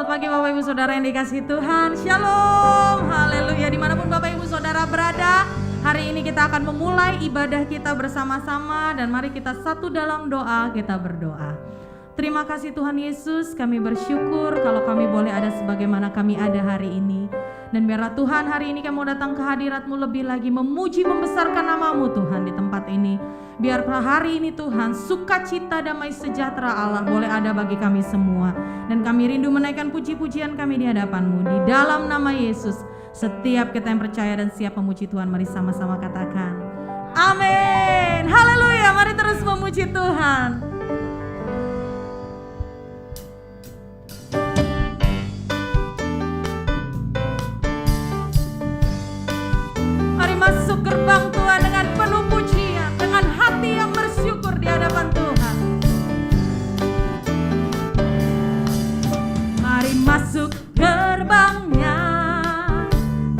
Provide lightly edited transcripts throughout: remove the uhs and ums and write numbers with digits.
Selamat pagi Bapak Ibu Saudara yang dikasihi Tuhan. Shalom, haleluya. Dimanapun Bapak Ibu Saudara berada, hari ini kita akan memulai ibadah kita bersama-sama. Dan mari kita satu dalam doa, kita berdoa. Terima kasih Tuhan Yesus, kami bersyukur kalau kami boleh ada sebagaimana kami ada hari ini. Dan biarlah Tuhan hari ini kami mau datang ke hadirat-Mu lebih lagi memuji membesarkan nama-Mu Tuhan di tempat ini. Biarlah hari ini Tuhan sukacita damai sejahtera Allah boleh ada bagi kami semua. Dan kami rindu menaikkan puji-pujian kami di hadapan-Mu. Di dalam nama Yesus, setiap kita yang percaya dan siap memuji Tuhan, mari sama-sama katakan amin. Haleluya, mari terus memuji Tuhan. Masuk gerbang Tuhan dengan penuh pujian, dengan hati yang bersyukur di hadapan Tuhan. Mari masuk gerbangnya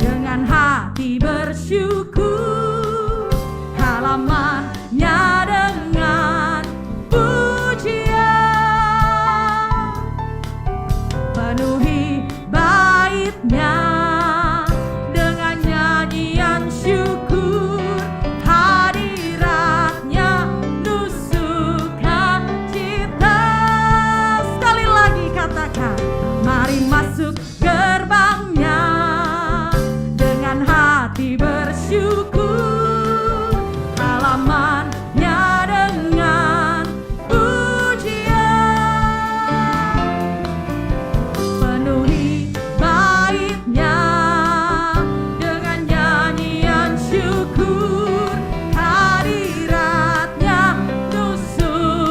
dengan hati bersyukur, halamannya dengan pujian, penuhi baitnya masuk gerbangnya dengan hati bersyukur, halamannya dengan pujian, penuhi baitnya dengan nyanyian syukur, hadiratnya penuh sukacita.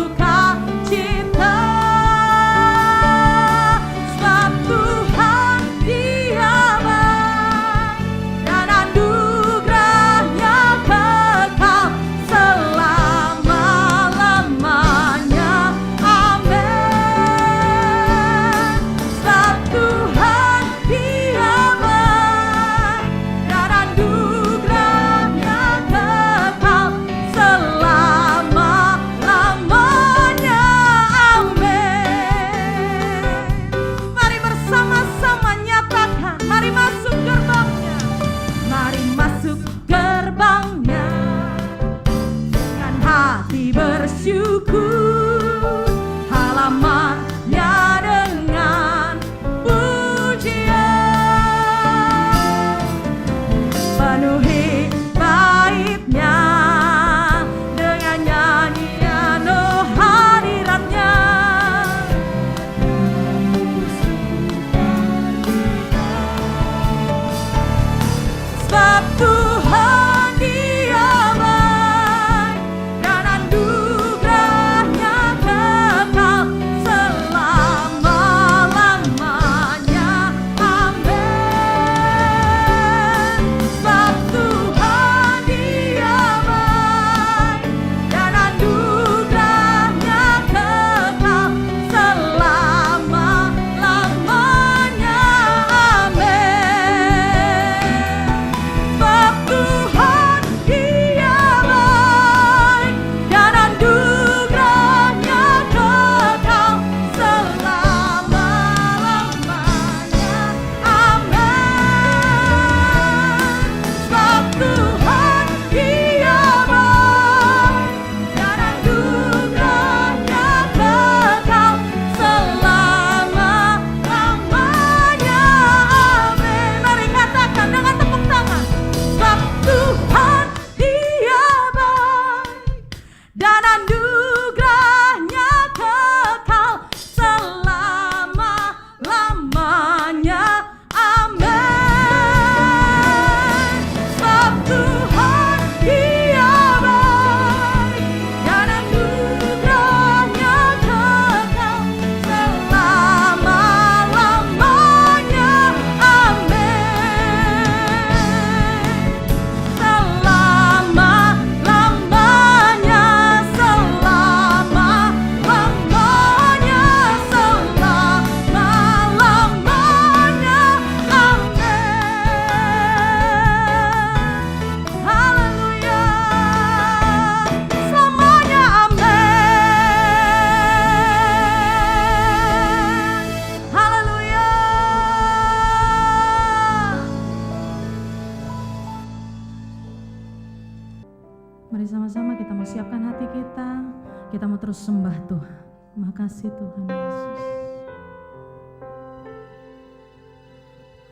Bersyukur, halamannya dengan pujian, penuhi baitnya dengan nyanyian, oh hadiratnya sebab Tuhan Dia baik dan anugerahnya kekal selama-lamanya. Amin. Sebab Tuhan Dia baik dan anugerahnya kekal selama-lamanya. Amin. Sebab Tuhan Dia baik dan anugerahnya kekal selama-lamanya. Amin. Sebab Tuhan Dia baik dan anugerahnya kekal selama-lamanya. Amin. Mari katakan dengan tepuk tangan. Sebab Tuhan Dia baik dan anugerahnya kekal selama-lamanya. Amin. Sebab Tuhan Dia baik dan anugerahnya kekal selama-lamanya. Amin. Selama-lamanya, selama-lamanya. hati kita mau terus sembah Tuhan. Makasih Tuhan Yesus.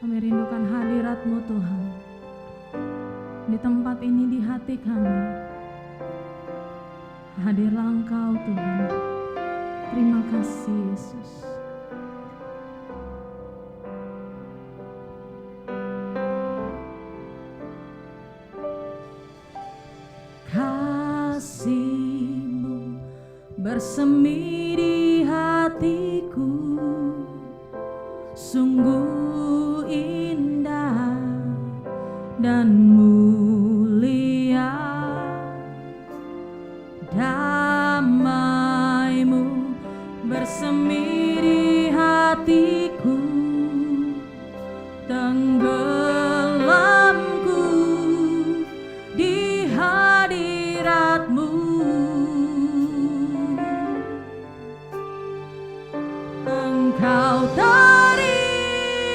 Kami rindukan hadirat-Mu Tuhan. Di tempat ini, di hati kami. Hadirlah Engkau Tuhan. Terima kasih Yesus. Kasih-Mu bersemi di hatiku, sungguh indah dan mulia. Damai-Mu bersemi di hatiku, tenggelamku di hadirat-Mu. Engkau terima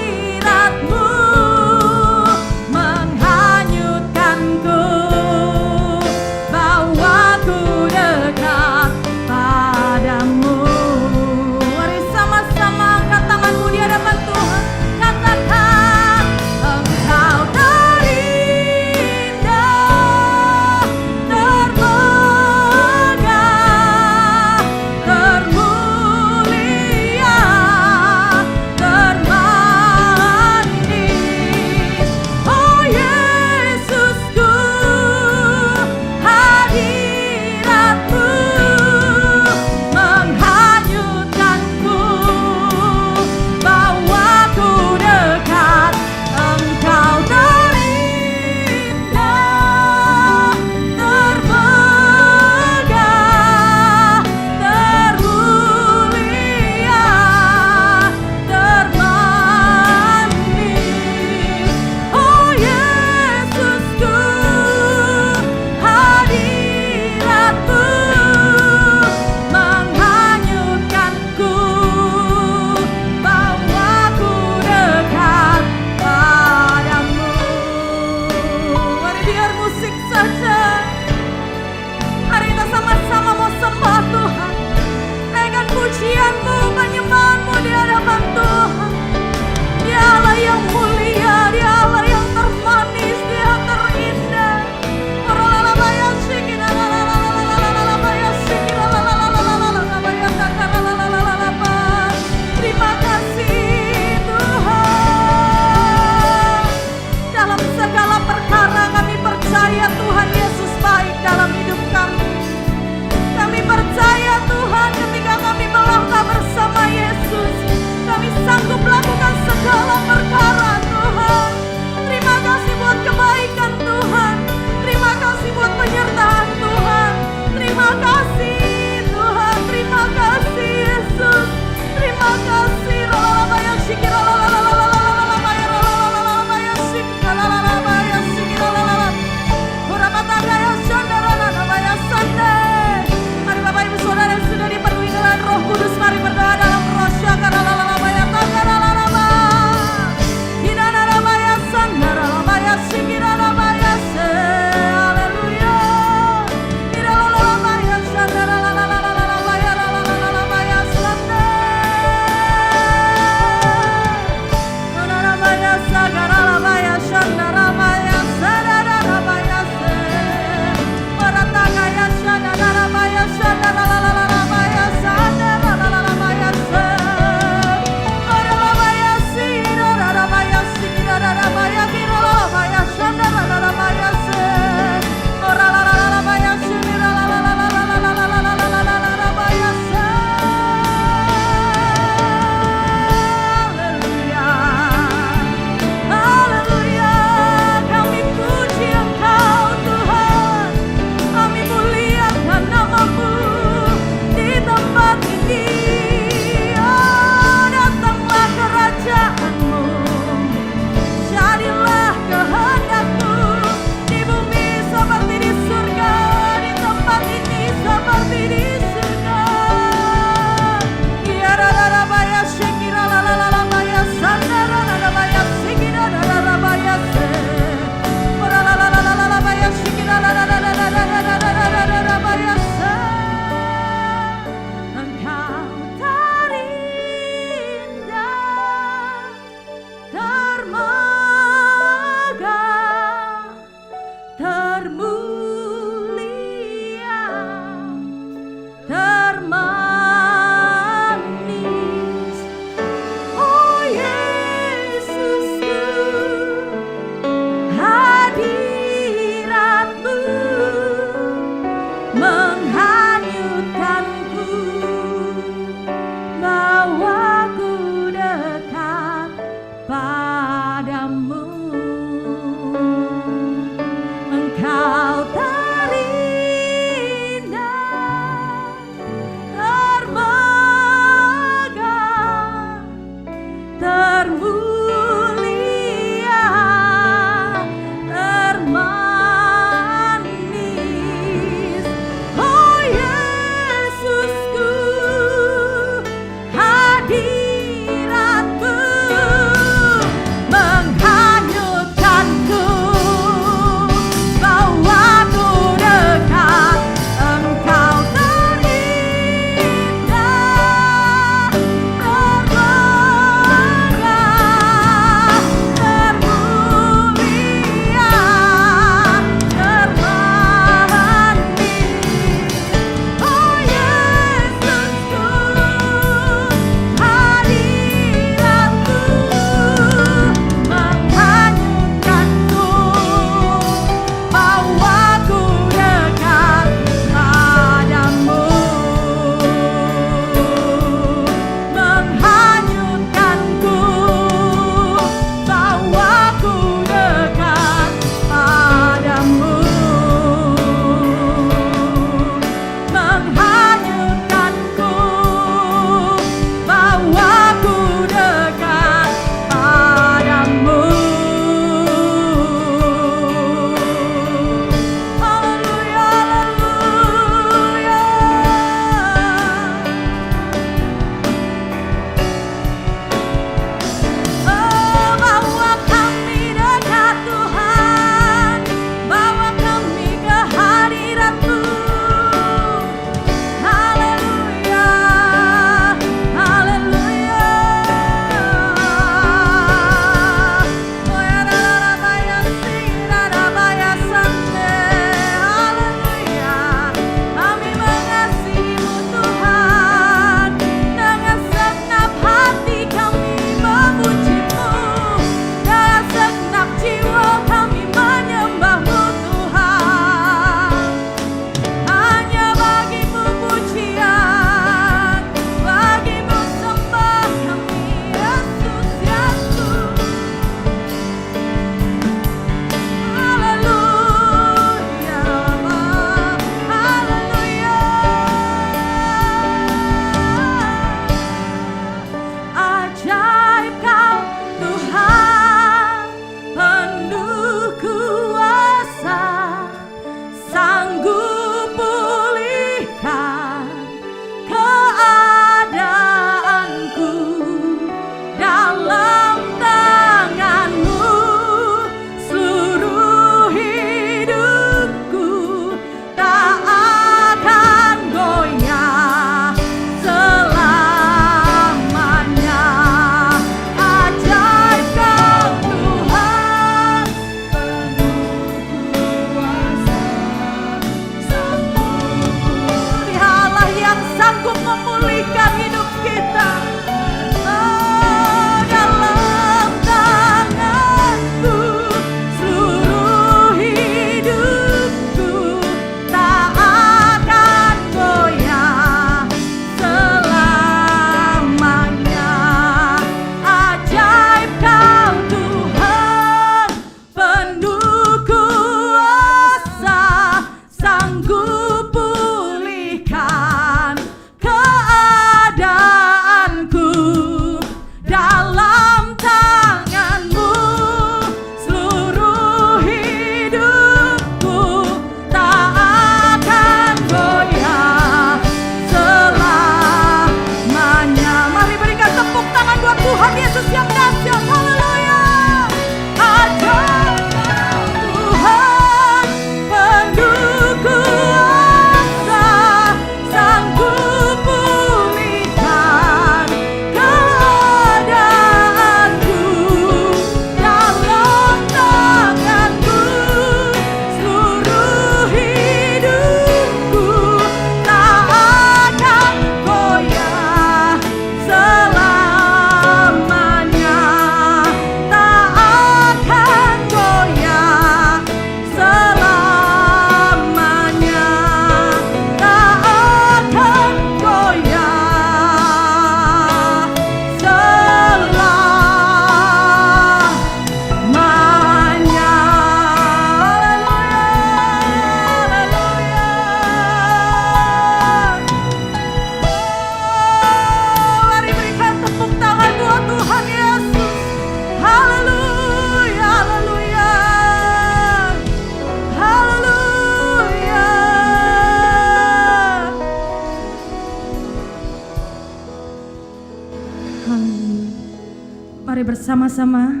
bersama-sama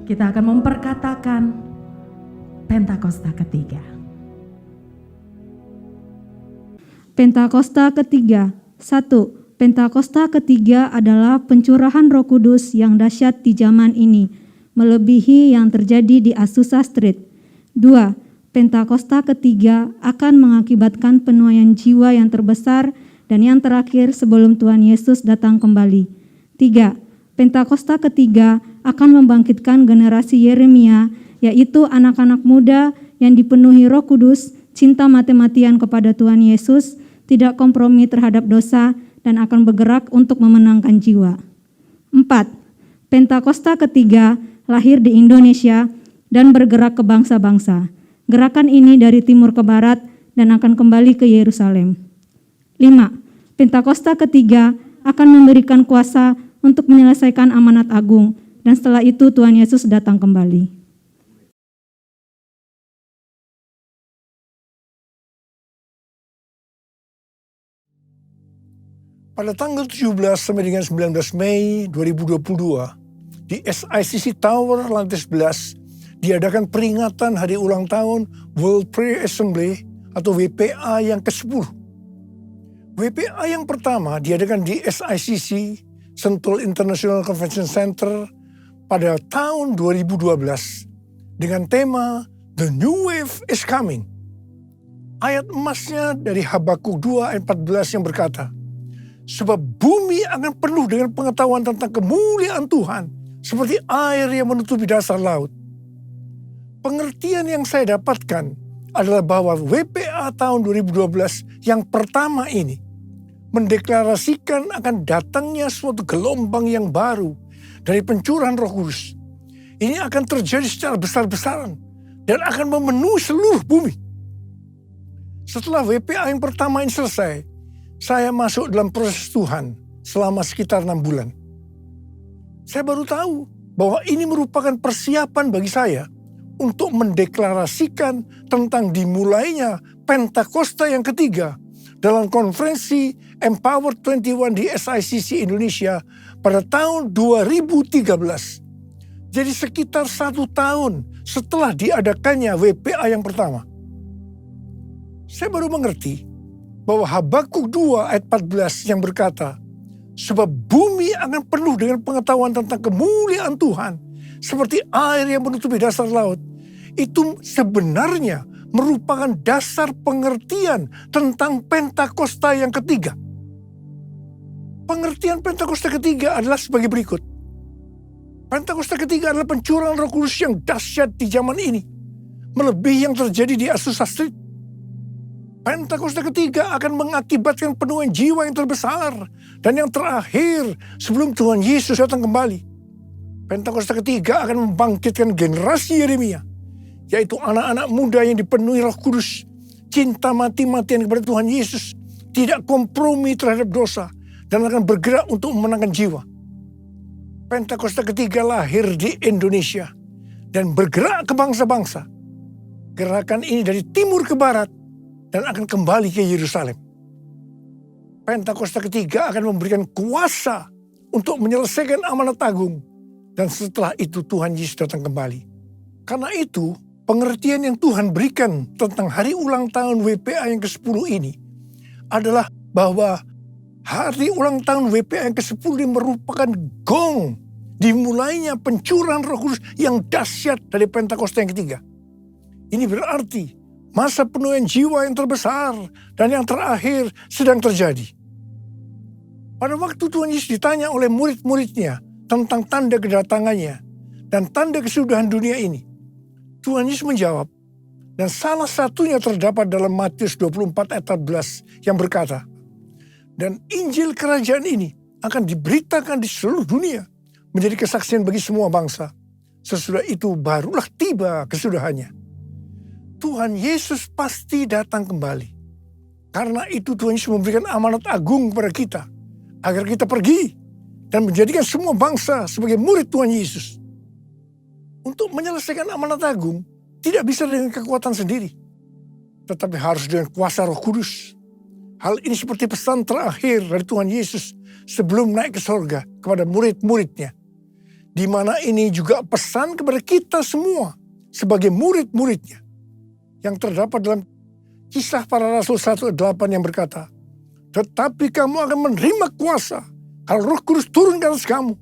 kita akan memperkatakan Pentakosta ketiga. Pentakosta ketiga. 1. Pentakosta ketiga adalah pencurahan Roh Kudus yang dahsyat di zaman ini, melebihi yang terjadi di Azusa Street. 2. Pentakosta ketiga akan mengakibatkan penuaian jiwa yang terbesar dan yang terakhir sebelum Tuhan Yesus datang kembali. 3. Pentakosta ketiga akan membangkitkan generasi Yeremia, yaitu anak-anak muda yang dipenuhi Roh Kudus, cinta mati-matian kepada Tuhan Yesus, tidak kompromi terhadap dosa, dan akan bergerak untuk memenangkan jiwa. 4. Pentakosta ketiga lahir di Indonesia dan bergerak ke bangsa-bangsa. Gerakan ini dari timur ke barat dan akan kembali ke Yerusalem. 5. Pentakosta ketiga akan memberikan kuasa untuk menyelesaikan amanat agung, dan setelah itu Tuhan Yesus datang kembali. Pada tanggal 17 sampai dengan 19 Mei 2022, di SICC Tower lantai 11, diadakan peringatan hari ulang tahun World Prayer Assembly atau WPA yang ke-10. WPA yang pertama diadakan di SICC, Sentul International Convention Center, pada tahun 2012 dengan tema The New Wave is Coming. Ayat emasnya dari Habakuk 2 ayat 14 yang berkata, sebab bumi akan penuh dengan pengetahuan tentang kemuliaan Tuhan seperti air yang menutupi dasar laut. Pengertian yang saya dapatkan adalah bahwa WPA tahun 2012 yang pertama ini mendeklarasikan akan datangnya suatu gelombang yang baru dari pencurahan Roh Kudus. Ini akan terjadi secara besar-besaran dan akan memenuhi seluruh bumi. Setelah WPA yang pertama ini selesai, saya masuk dalam proses Tuhan selama sekitar 6 bulan. Saya baru tahu bahwa ini merupakan persiapan bagi saya untuk mendeklarasikan tentang dimulainya Pentakosta yang ketiga dalam konferensi Empower 21 di SICC Indonesia pada tahun 2013. Jadi sekitar 1 tahun setelah diadakannya WPA yang pertama. Saya baru mengerti bahwa Habakuk 2 ayat 14 yang berkata, sebab bumi akan penuh dengan pengetahuan tentang kemuliaan Tuhan seperti air yang menutupi dasar laut. Itu sebenarnya merupakan dasar pengertian tentang Pentakosta yang ketiga. Pengertian Pentakosta ketiga adalah sebagai berikut. Pentakosta ketiga adalah pencurahan Roh Kudus yang dahsyat di zaman ini, melebihi yang terjadi di Azusa Street. Pentakosta ketiga akan mengakibatkan penuaian jiwa yang terbesar dan yang terakhir sebelum Tuhan Yesus datang kembali. Pentakosta ketiga akan membangkitkan generasi Yeremia, yaitu anak-anak muda yang dipenuhi Roh Kudus, cinta mati-matian kepada Tuhan Yesus, tidak kompromi terhadap dosa, dan akan bergerak untuk memenangkan jiwa. Pentakosta ketiga lahir di Indonesia dan bergerak ke bangsa-bangsa. Gerakan ini dari timur ke barat dan akan kembali ke Yerusalem. Pentakosta ketiga akan memberikan kuasa untuk menyelesaikan amanat agung, dan setelah itu Tuhan Yesus datang kembali. Karena itu, pengertian yang Tuhan berikan tentang hari ulang tahun WPA yang ke-10 ini adalah bahwa hari ulang tahun WPA yang ke-10 ini merupakan gong dimulainya pencurahan Roh Kudus yang dahsyat dari Pentakosta yang ketiga. Ini berarti masa penuaian jiwa yang terbesar dan yang terakhir sedang terjadi. Pada waktu Tuhan Yesus ditanya oleh murid-muridnya tentang tanda kedatangannya dan tanda kesudahan dunia ini, Tuhan Yesus menjawab, dan salah satunya terdapat dalam Matius 24 ayat 14 yang berkata, dan Injil kerajaan ini akan diberitakan di seluruh dunia menjadi kesaksian bagi semua bangsa. Sesudah itu barulah tiba kesudahannya. Tuhan Yesus pasti datang kembali. Karena itu Tuhan Yesus memberikan amanat agung kepada kita, agar kita pergi dan menjadikan semua bangsa sebagai murid Tuhan Yesus. Untuk menyelesaikan amanat agung, tidak bisa dengan kekuatan sendiri, tetapi harus dengan kuasa Roh Kudus. Hal ini seperti pesan terakhir dari Tuhan Yesus sebelum naik ke sorga kepada murid-muridnya. Di mana ini juga pesan kepada kita semua sebagai murid-muridnya. Yang terdapat dalam Kisah Para Rasul 1:8 yang berkata, tetapi kamu akan menerima kuasa kalau Roh Kudus turun ke atas kamu.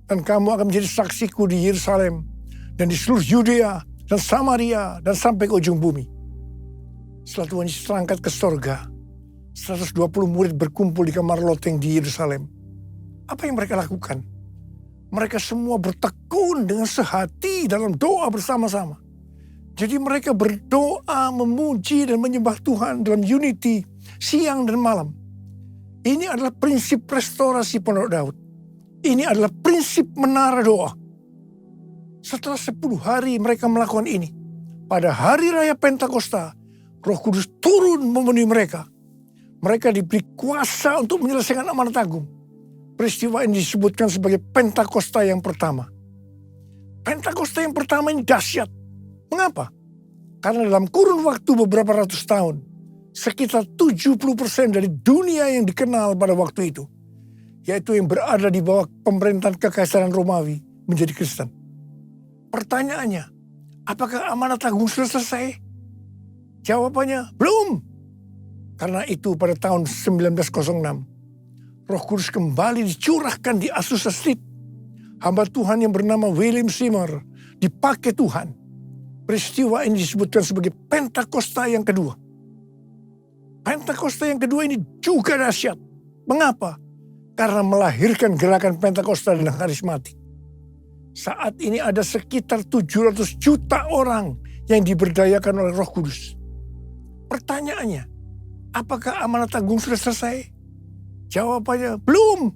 Dan kamu akan menjadi saksiku di Yerusalem dan di seluruh Yudea dan Samaria dan sampai ke ujung bumi. Setelah Tuhan Yesus terangkat ke sorga, 120 murid berkumpul di kamar loteng di Yerusalem. Apa yang mereka lakukan? Mereka semua bertekun dengan sehati dalam doa bersama-sama. Jadi mereka berdoa, memuji dan menyembah Tuhan dalam unity siang dan malam. Ini adalah prinsip restorasi Pondok Daud. Ini adalah prinsip menara doa. Setelah 10 hari mereka melakukan ini. Pada hari raya Pentakosta, Roh Kudus turun memenuhi mereka. Mereka diberi kuasa untuk menyelesaikan amanat agung. Peristiwa ini disebutkan sebagai Pentakosta yang pertama. Pentakosta yang pertama ini dahsyat. Mengapa? Karena dalam kurun waktu beberapa ratus tahun, sekitar 70% dari dunia yang dikenal pada waktu itu, yaitu yang berada di bawah pemerintahan Kekaisaran Romawi, menjadi Kristen. Pertanyaannya, apakah amanat agung sudah selesai? Jawabannya, belum. Karena itu pada tahun 1906, Roh Kudus kembali dicurahkan di Azusa Street. Hamba Tuhan yang bernama William Seymour dipakai Tuhan. Peristiwa ini disebutkan sebagai Pentakosta yang kedua. Pentakosta yang kedua ini juga dahsyat. Mengapa? Karena melahirkan gerakan Pentakosta dan karismatik. Saat ini ada sekitar 700 juta orang yang diberdayakan oleh Roh Kudus. Pertanyaannya, apakah amanat agung sudah selesai? Jawabannya, belum.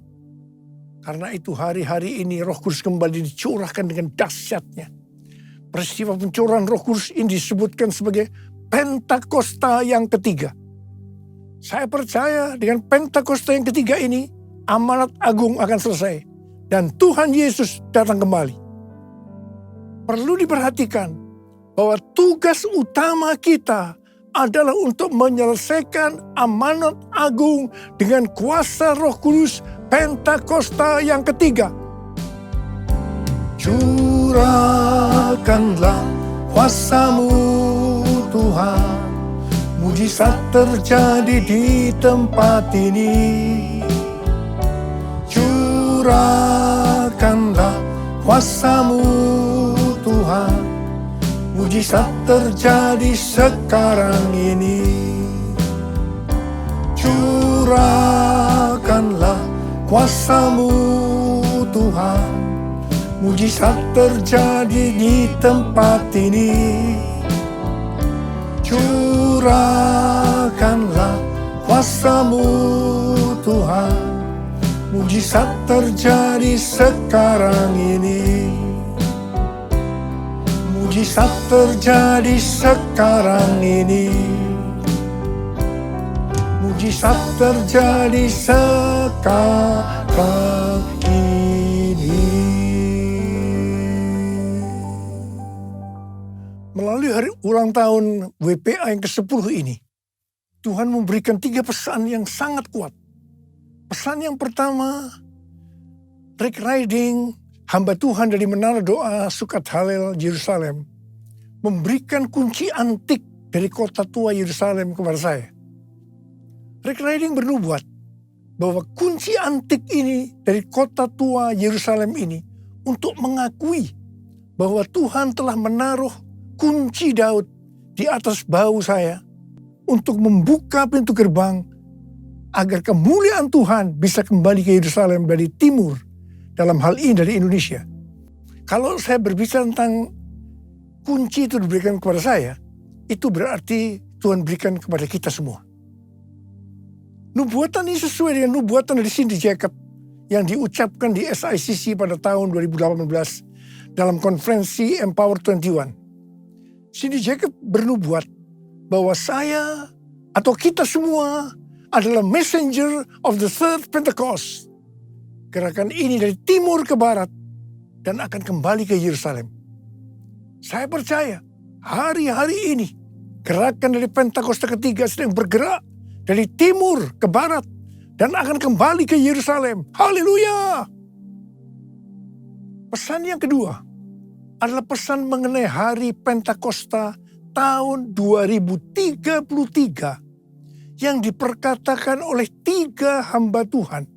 Karena itu hari-hari ini Roh Kudus kembali dicurahkan dengan dahsyatnya. Peristiwa pencurahan Roh Kudus ini disebutkan sebagai Pentakosta yang ketiga. Saya percaya dengan Pentakosta yang ketiga ini, amanat agung akan selesai. Dan Tuhan Yesus datang kembali. Perlu diperhatikan bahwa tugas utama kita adalah untuk menyelesaikan amanat agung dengan kuasa Roh Kudus Pentakosta yang ketiga. Curahkanlah kuasa-Mu Tuhan, mujizat terjadi di tempat ini. Curahkanlah kuasa-Mu Tuhan, mujizat terjadi sekarang ini. Curahkanlah kuasa-Mu Tuhan, mujizat terjadi di tempat ini. Curahkanlah kuasa-Mu Tuhan, mujizat terjadi sekarang ini. Mujizat terjadi sekarang ini. Mujizat terjadi sekarang ini. Melalui hari ulang tahun WPA yang ke-10 ini, Tuhan memberikan 3 pesan yang sangat kuat. Pesan yang pertama, Rick Riding, hamba Tuhan dari Menara Doa Sukat Halel Yerusalem, memberikan kunci antik dari kota tua Yerusalem kepada saya. Rick Riding bernubuat bahwa kunci antik ini dari kota tua Yerusalem ini untuk mengakui bahwa Tuhan telah menaruh kunci Daud di atas bahu saya untuk membuka pintu gerbang agar kemuliaan Tuhan bisa kembali ke Yerusalem dari timur, dalam hal ini dari Indonesia. Kalau saya berbicara tentang kunci itu diberikan kepada saya, itu berarti Tuhan berikan kepada kita semua. Nubuatan ini sesuai dengan nubuatan dari Cindy Jacob yang diucapkan di SICC pada tahun 2018 dalam konferensi Empower 21. Cindy Jacob bernubuat bahwa saya atau kita semua adalah messenger of the third Pentecost. Gerakan ini dari timur ke barat dan akan kembali ke Yerusalem. Saya percaya hari-hari ini gerakan dari Pentakosta ketiga sedang bergerak dari timur ke barat dan akan kembali ke Yerusalem. Haleluya! Pesan yang kedua adalah pesan mengenai hari Pentakosta tahun 2033 yang diperkatakan oleh 3 hamba Tuhan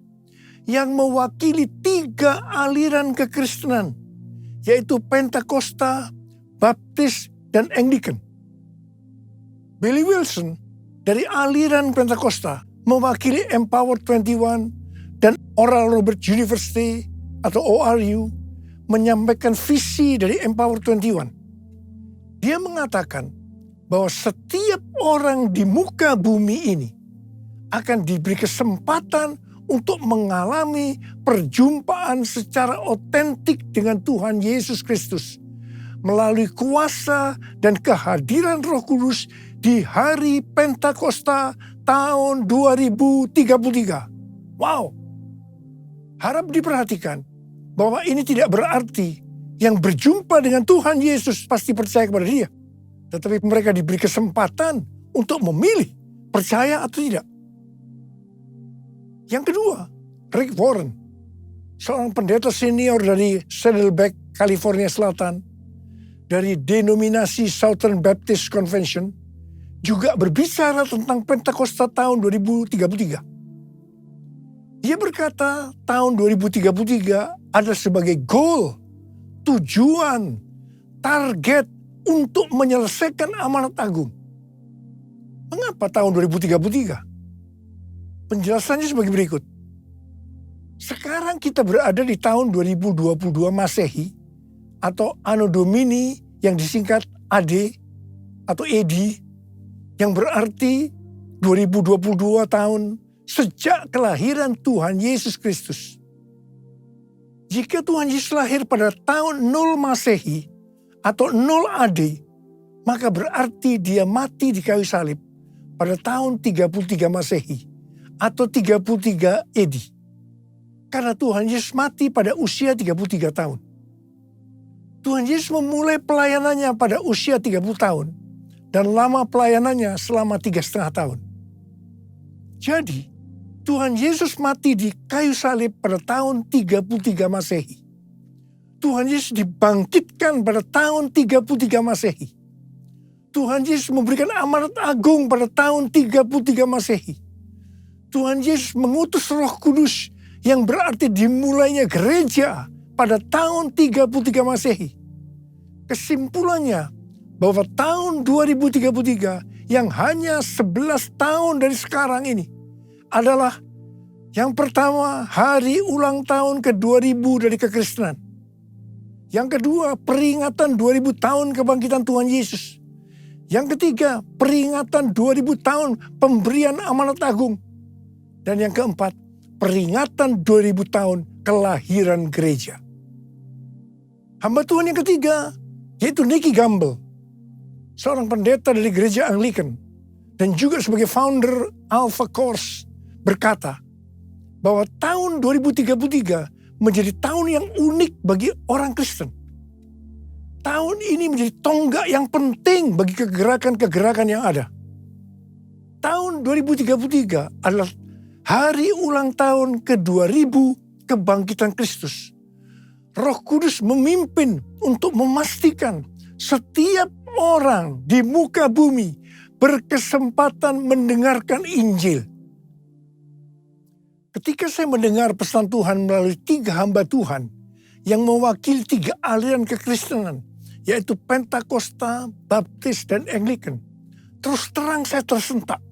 yang mewakili 3 aliran kekristenan, yaitu Pentakosta, Baptis, dan Anglican. Billy Wilson dari aliran Pentakosta mewakili Empower 21 dan Oral Roberts University atau ORU menyampaikan visi dari Empower 21. Dia mengatakan bahwa setiap orang di muka bumi ini akan diberi kesempatan untuk mengalami perjumpaan secara otentik dengan Tuhan Yesus Kristus melalui kuasa dan kehadiran Roh Kudus di hari Pentakosta tahun 2033. Wow! Harap diperhatikan bahwa ini tidak berarti yang berjumpa dengan Tuhan Yesus pasti percaya kepada Dia. Tetapi mereka diberi kesempatan untuk memilih percaya atau tidak. Yang kedua, Rick Warren, seorang pendeta senior dari Saddleback, California Selatan, dari denominasi Southern Baptist Convention, juga berbicara tentang Pentakosta tahun 2033. Dia berkata tahun 2033 ada sebagai goal, tujuan, target untuk menyelesaikan amanat agung. Mengapa tahun 2033? Penjelasannya sebagai berikut. Sekarang kita berada di tahun 2022 Masehi atau Anno Domini yang disingkat AD atau AD, yang berarti 2022 tahun sejak kelahiran Tuhan Yesus Kristus. Jika Tuhan Yesus lahir pada tahun 0 Masehi atau 0 AD, maka berarti dia mati di kayu salib pada tahun 33 Masehi atau 33 AD. Karena Tuhan Yesus mati pada usia 33 tahun. Tuhan Yesus memulai pelayanannya pada usia 30 tahun dan lama pelayanannya selama 3,5 tahun. Jadi, Tuhan Yesus mati di kayu salib pada tahun 33 Masehi. Tuhan Yesus dibangkitkan pada tahun 33 Masehi. Tuhan Yesus memberikan amanat agung pada tahun 33 Masehi. Tuhan Yesus mengutus Roh Kudus yang berarti dimulainya gereja pada tahun 33 Masehi. Kesimpulannya bahwa tahun 2033 yang hanya 11 tahun dari sekarang ini adalah yang pertama hari ulang tahun ke-2000 dari kekristenan. Yang kedua, peringatan 2000 tahun kebangkitan Tuhan Yesus. Yang ketiga, peringatan 2000 tahun pemberian amanat agung. Dan yang keempat, peringatan 2000 tahun kelahiran gereja. Hamba Tuhan yang ketiga, yaitu Nicky Gamble, seorang pendeta dari gereja Anglican, dan juga sebagai founder Alpha Course, berkata bahwa tahun 2033 menjadi tahun yang unik bagi orang Kristen. Tahun ini menjadi tonggak yang penting bagi kegerakan-kegerakan yang ada. Tahun 2033 adalah hari ulang tahun ke-2000 kebangkitan Kristus. Roh Kudus memimpin untuk memastikan setiap orang di muka bumi berkesempatan mendengarkan Injil. Ketika saya mendengar pesan Tuhan melalui 3 hamba Tuhan yang mewakili 3 aliran kekristenan, yaitu Pentakosta, Baptis, dan Anglican, terus terang saya tersentak.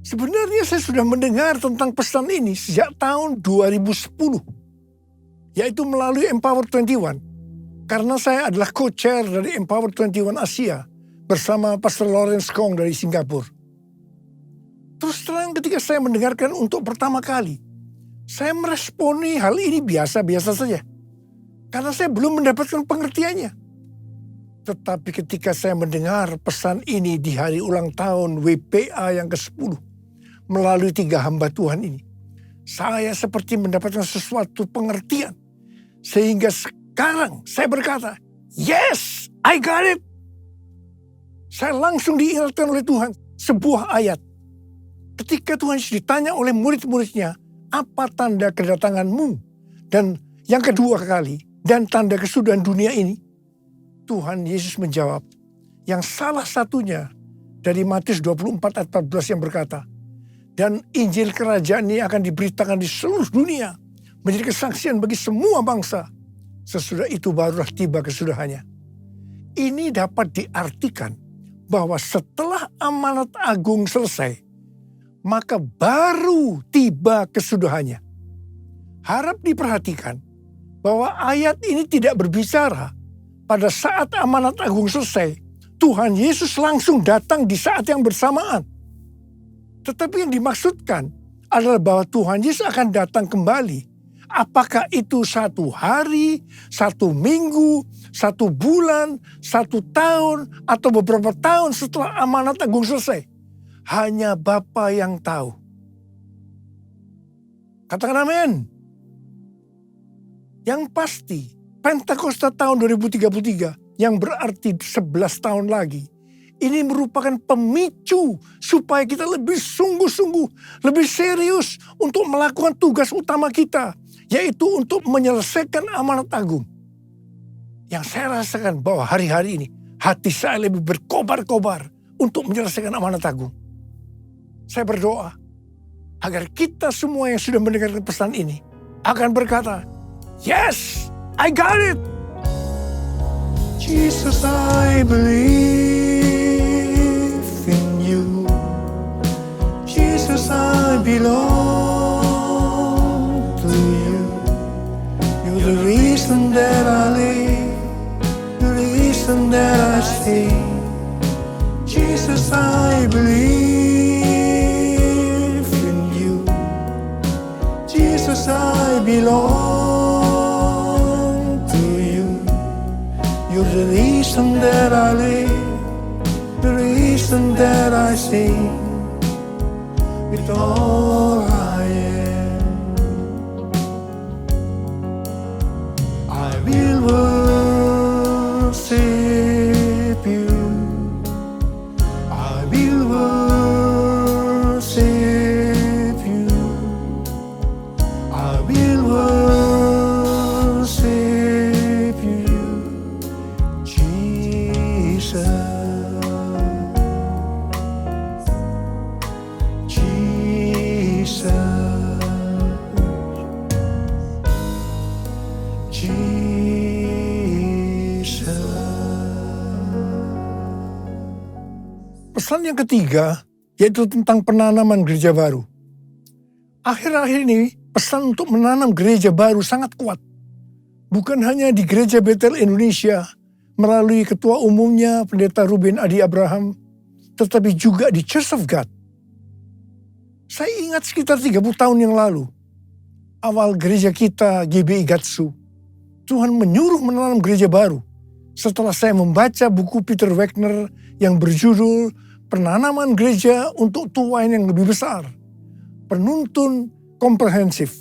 Sebenarnya saya sudah mendengar tentang pesan ini sejak tahun 2010, yaitu melalui Empower 21, karena saya adalah co-chair dari Empower 21 Asia bersama Pastor Lawrence Kong dari Singapura. Terus terang ketika saya mendengarkan untuk pertama kali, saya meresponi hal ini biasa-biasa saja. Karena saya belum mendapatkan pengertiannya. Tetapi ketika saya mendengar pesan ini di hari ulang tahun WPA yang ke-10, melalui 3 hamba Tuhan ini, saya seperti mendapatkan sesuatu pengertian. Sehingga sekarang saya berkata, yes, I got it. Saya langsung diingatkan oleh Tuhan sebuah ayat. Ketika Tuhan Yesus ditanya oleh murid-muridnya, apa tanda kedatanganmu? Dan yang kedua kali dan tanda kesudahan dunia ini, Tuhan Yesus menjawab yang salah satunya dari Matius 24 ayat 14 yang berkata, dan Injil kerajaan ini akan diberitakan di seluruh dunia menjadi kesaksian bagi semua bangsa. Sesudah itu barulah tiba kesudahannya. Ini dapat diartikan bahwa setelah amanat agung selesai, maka baru tiba kesudahannya. Harap diperhatikan bahwa ayat ini tidak berbicara pada saat amanat agung selesai, Tuhan Yesus langsung datang di saat yang bersamaan. Tetapi yang dimaksudkan adalah bahwa Tuhan Yesus akan datang kembali. Apakah itu 1 hari, 1 minggu, 1 bulan, 1 tahun, atau beberapa tahun setelah amanat agung selesai? Hanya Bapa yang tahu. Katakan amin. Yang pasti, Pentakosta tahun 2033 yang berarti 11 tahun lagi. Ini merupakan pemicu supaya kita lebih sungguh-sungguh, lebih serius untuk melakukan tugas utama kita, yaitu untuk menyelesaikan amanat agung. Yang saya rasakan bahwa hari-hari ini hati saya lebih berkobar-kobar untuk menyelesaikan amanat agung. Saya berdoa agar kita semua yang sudah mendengarkan pesan ini akan berkata, yes, I got it. Jesus, I believe in you. Jesus, I belong to you. You're the reason that I live, the reason that I sing. Jesus, I believe in you. Jesus, I belong to you. You're the reason that I live, the reason that I sing. With all I am, I will worship you. I will worship you. I will worship you, Jesus. Pesan yang ketiga yaitu tentang penanaman gereja baru. Akhir-akhir ini pesan untuk menanam gereja baru sangat kuat. Bukan hanya di Gereja Betel Indonesia melalui ketua umumnya Pendeta Ruben Adi Abraham, tetapi juga di Church of God. Saya ingat sekitar 30 tahun yang lalu, awal gereja kita GBI Gatsu, Tuhan menyuruh menanam gereja baru. Setelah saya membaca buku Peter Wagner yang berjudul Penanaman Gereja untuk Tuain yang Lebih Besar, penuntun komprehensif.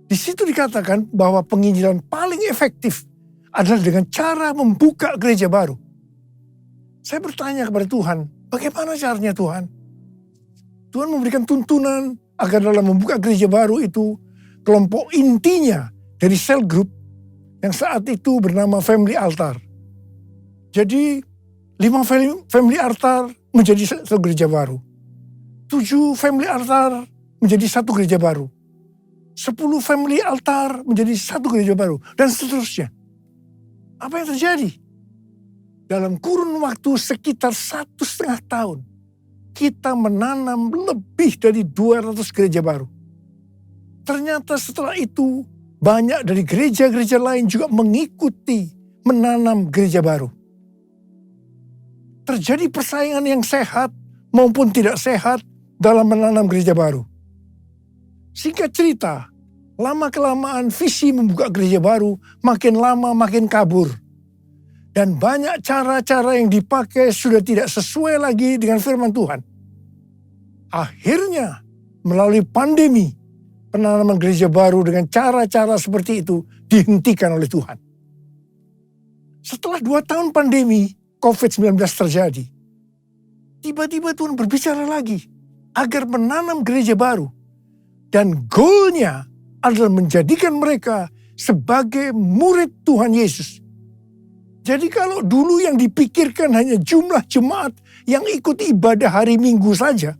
Di situ dikatakan bahwa penginjilan paling efektif adalah dengan cara membuka gereja baru. Saya bertanya kepada Tuhan, bagaimana caranya Tuhan? Tuhan memberikan tuntunan agar dalam membuka gereja baru itu, kelompok intinya dari cell group yang saat itu bernama Family Altar. Jadi 5 Family Altar menjadi satu gereja baru. 7 Family Altar menjadi satu gereja baru. 10 Family Altar menjadi satu gereja baru. Dan seterusnya. Apa yang terjadi? Dalam kurun waktu sekitar 1,5 tahun, kita menanam lebih dari 200 gereja baru. Ternyata setelah itu, banyak dari gereja-gereja lain juga mengikuti menanam gereja baru. Terjadi persaingan yang sehat maupun tidak sehat dalam menanam gereja baru. Singkat cerita, lama-kelamaan visi membuka gereja baru makin lama makin kabur. Dan banyak cara-cara yang dipakai sudah tidak sesuai lagi dengan firman Tuhan. Akhirnya, melalui pandemi, penanaman gereja baru dengan cara-cara seperti itu dihentikan oleh Tuhan. Setelah 2 tahun pandemi, COVID-19 terjadi. Tiba-tiba Tuhan berbicara lagi agar menanam gereja baru. Dan goalnya adalah menjadikan mereka sebagai murid Tuhan Yesus. Jadi kalau dulu yang dipikirkan hanya jumlah jemaat yang ikut ibadah hari Minggu saja,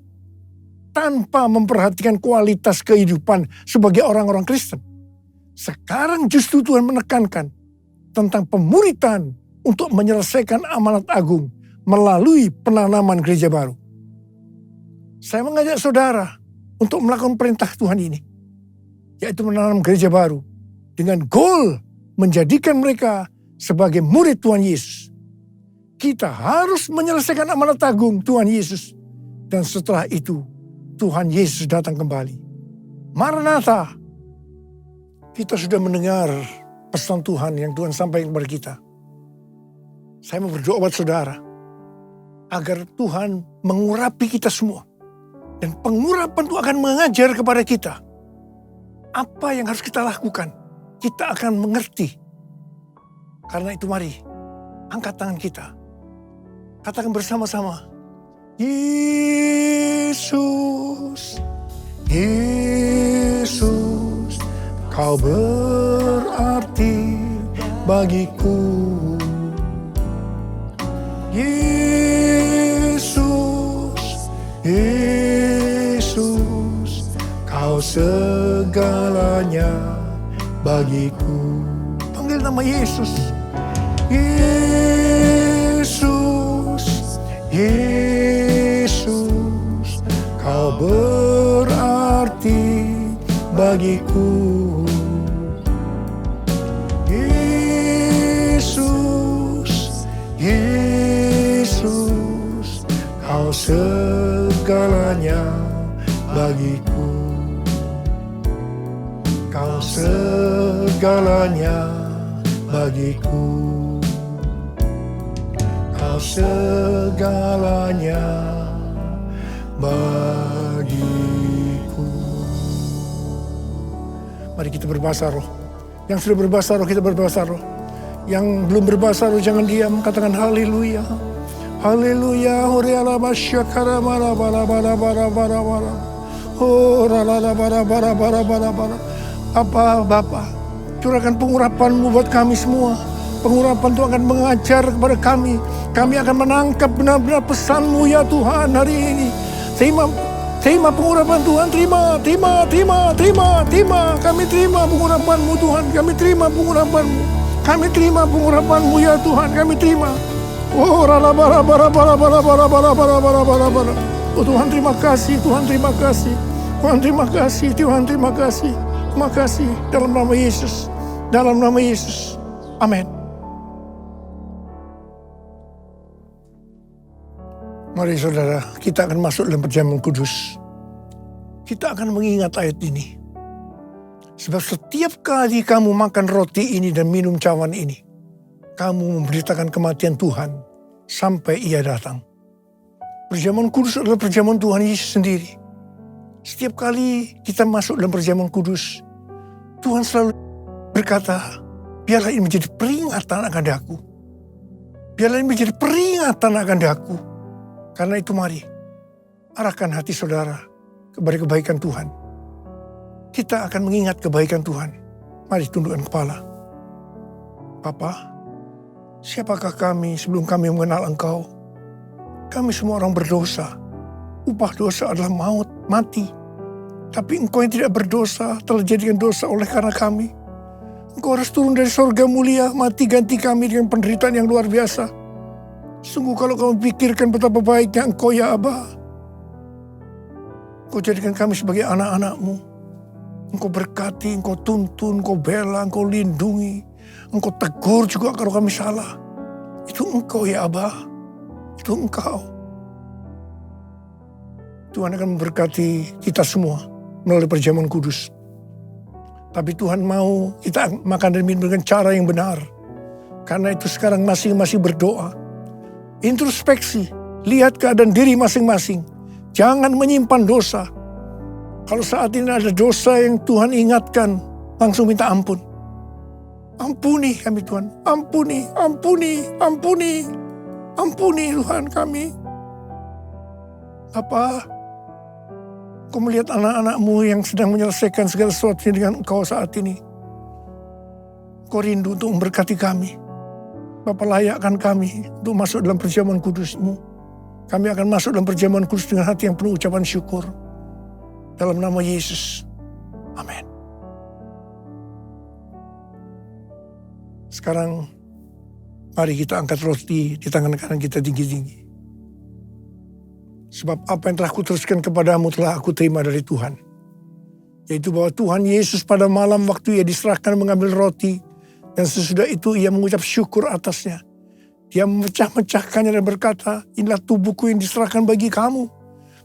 tanpa memperhatikan kualitas kehidupan sebagai orang-orang Kristen. Sekarang justru Tuhan menekankan tentang pemuridan untuk menyelesaikan amanat agung melalui penanaman gereja baru. Saya mengajak saudara untuk melakukan perintah Tuhan ini, yaitu menanam gereja baru dengan goal menjadikan mereka sebagai murid Tuhan Yesus. Kita harus menyelesaikan amanat agung Tuhan Yesus, dan setelah itu Tuhan Yesus datang kembali. Maranatha. Kita sudah mendengar pesan Tuhan yang Tuhan sampaikan kepada kita. Saya mau berdoa buat saudara, agar Tuhan mengurapi kita semua. Dan pengurapan itu akan mengajar kepada kita apa yang harus kita lakukan. Kita akan mengerti. Karena itu mari, angkat tangan kita. Katakan bersama-sama, Yesus, Yesus, Kau berarti bagiku. Yesus, Yesus, Kau segalanya bagiku. Panggil nama Yesus. Yesus, Yesus, Kau berarti bagiku. Yesus, Yesus, Kau segalanya bagiku. Kau segalanya bagiku. Kau segalanya bagiku. Mari kita berbahasa roh. Yang sudah berbahasa roh, kita berbahasa roh. Yang belum berbahasa roh, jangan diam. Katakan haleluya. Haleluya. Horiala basyakara bara bara bara bara bara bara. Oh rala bara bara bara bara bara. Bapa, curahkan pengurapan-Mu buat kami semua. Pengurapan itu akan mengajar kepada kami. Kami akan menangkap benar-benar pesan-Mu ya Tuhan hari ini. Terima pengurapan Tuhan, terima. Kami terima pengurapan-Mu Tuhan, kami terima pengurapan-Mu. Kami terima pengurapan-Mu ya Tuhan, kami terima. Oh rala bara bara bara bara bara bara bara bara bara bara. Oh Tuhan terima kasih, Tuhan terima kasih. Tuhan terima kasih, Tuhan terima kasih. Terima kasih dalam nama Yesus. Dalam nama Yesus. Amin. Mari saudara, kita akan masuk dalam perjamuan kudus. Kita akan mengingat ayat ini. Sebab setiap kali kamu makan roti ini dan minum cawan ini, kamu memberitakan kematian Tuhan sampai Ia datang. Perjamuan kudus adalah perjamuan Tuhan Yesus sendiri. Setiap kali kita masuk dalam perjamuan kudus, Tuhan selalu berkata, biarlah ini menjadi peringatan akan daku. Biarlah ini menjadi peringatan akan daku. Karena itu mari, arahkan hati saudara kepada kebaikan Tuhan. Kita akan mengingat kebaikan Tuhan. Mari tundukkan kepala. Bapa, siapakah kami sebelum kami mengenal Engkau? Kami semua orang berdosa. Upah dosa adalah maut, mati. Tapi Engkau yang tidak berdosa telah dijadikan dosa oleh karena kami. Engkau harus turun dari sorga mulia, mati ganti kami dengan penderitaan yang luar biasa. Sungguh kalau kamu pikirkan betapa baiknya Engkau ya Aba. Engkau jadikan kami sebagai anak-anak-Mu. Engkau berkati, Engkau tuntun, Engkau bela, Engkau lindungi. Engkau tegur juga kalau kami salah. Itu Engkau ya Aba. Itu Engkau. Tuhan akan memberkati kita semua melalui perjamuan kudus. Tapi Tuhan mau kita makan dan minum dengan cara yang benar. Karena itu sekarang masing-masing berdoa. Introspeksi, lihat keadaan diri masing-masing. Jangan menyimpan dosa. Kalau saat ini ada dosa yang Tuhan ingatkan, langsung minta ampun. Ampuni kami Tuhan, ampuni Tuhan kami. Bapa, Kau melihat anak-anak-Mu yang sedang menyelesaikan segala sesuatu dengan Engkau saat ini. Kau rindu untuk memberkati kami. Bapa, layakkan kami untuk masuk dalam perjamuan kudus-Mu. Kami akan masuk dalam perjamuan kudus dengan hati yang penuh ucapan syukur. Dalam nama Yesus. Amin. Sekarang mari kita angkat roti di tangan kanan kita tinggi-tinggi. Sebab apa yang telah kuteruskan kepadamu telah aku terima dari Tuhan. Yaitu bahwa Tuhan Yesus pada malam waktu ia diserahkan mengambil roti. Dan sesudah itu ia mengucap syukur atasnya. Dia memecah-mecahkannya dan berkata, inilah tubuhku yang diserahkan bagi kamu.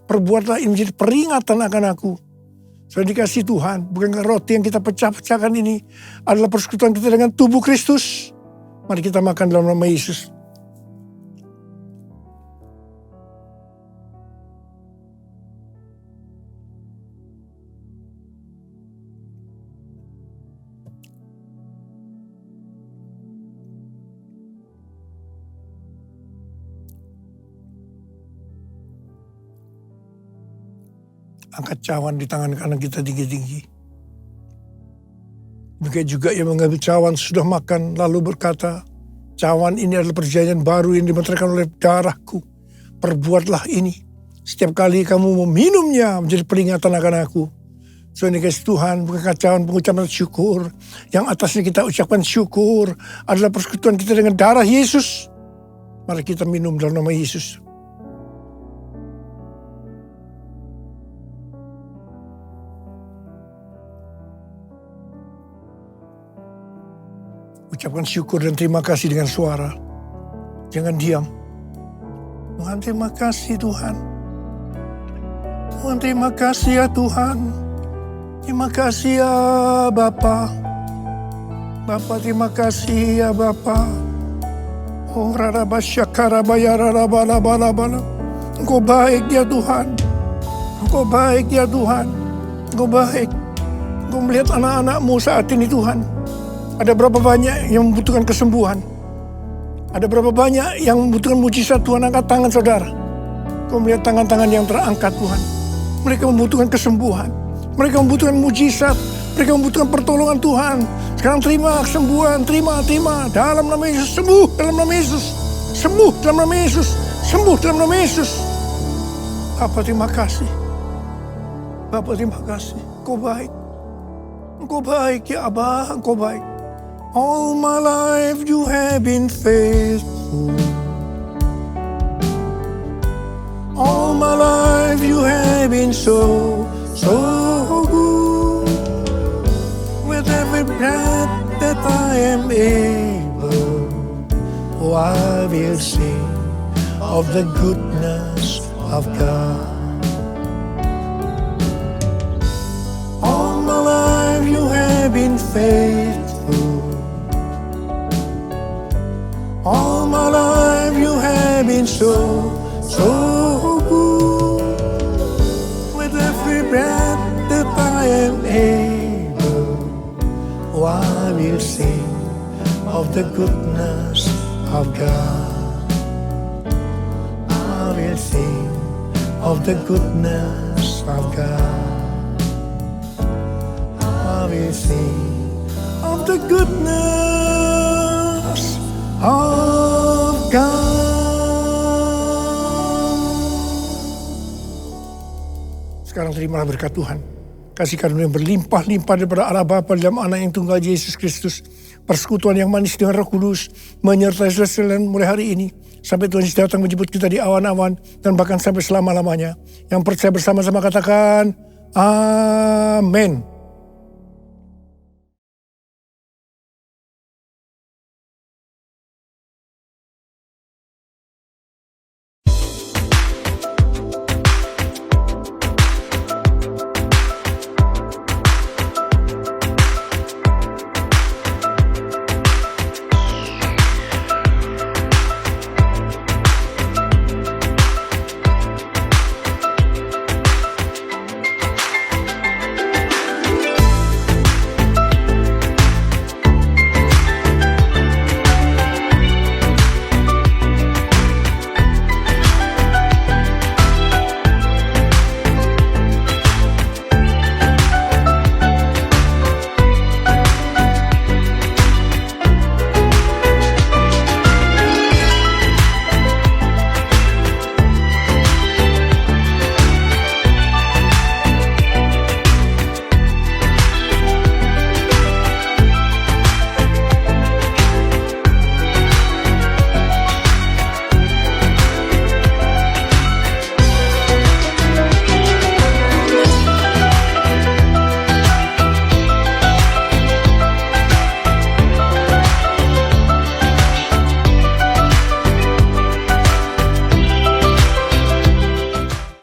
Perbuatlah ini menjadi peringatan akan aku. Sudah dikasih Tuhan, bukankah roti yang kita pecah-pecahkan ini adalah persekutuan kita dengan tubuh Kristus? Mari kita makan dalam nama Yesus. Angkat cawan di tangan kanan kita tinggi-tinggi. Demikian juga ia mengambil cawan sudah makan lalu berkata, cawan ini adalah perjanjian baru yang dimeteraikan oleh darahku. Perbuatlah ini. Setiap kali kamu meminumnya menjadi peringatan akan aku. So ini guys, Tuhan bukan cawan pengucapan syukur. Yang atasnya kita ucapkan syukur adalah persekutuan kita dengan darah Yesus. Mari kita minum dalam nama Yesus. Ucapkan syukur dan terima kasih dengan suara. Jangan diam. Tuhan terima kasih Tuhan. Tuhan terima kasih ya Tuhan. Terima kasih ya Bapa. Bapa terima kasih ya Bapa. Oh raraba syakara bayara bala bala bala. Engkau baik ya Tuhan. Engkau baik ya Tuhan. Engkau baik. Engkau melihat anak-anak-Mu saat ini Tuhan. Ada berapa banyak yang membutuhkan kesembuhan? Ada berapa banyak yang membutuhkan mujizat Tuhan? Angkat tangan saudara. Kau melihat tangan-tangan yang terangkat Tuhan. Mereka membutuhkan kesembuhan. Mereka membutuhkan mujizat. Mereka membutuhkan pertolongan Tuhan. Sekarang terima kesembuhan. Terima. Dalam nama Yesus. Sembuh dalam nama Yesus. Sembuh dalam nama Yesus. Sembuh dalam nama Yesus. Bapa terima kasih. Bapa terima kasih. Engkau baik. Engkau baik ya Abah. Engkau baik. All my life you have been faithful. All my life you have been so good. With every breath that I am able, oh, I will sing of the goodness of God. All my life you have been faithful. All my life you have been so good. With every breath that I am able, oh, I will sing of the goodness of God. I will sing of the goodness of God. I will sing of the goodness of God. Sekarang terimalah berkat Tuhan. Kasih karunia yang berlimpah-limpah daripada Allah Bapa dalam Anak yang tunggal Yesus Kristus. Persekutuan yang manis dengan Roh Kudus menyertai saudara mulai hari ini. Sampai Tuhan Yesus datang menjemput kita di awan-awan dan bahkan sampai selama-lamanya. Yang percaya bersama-sama katakan, Amin.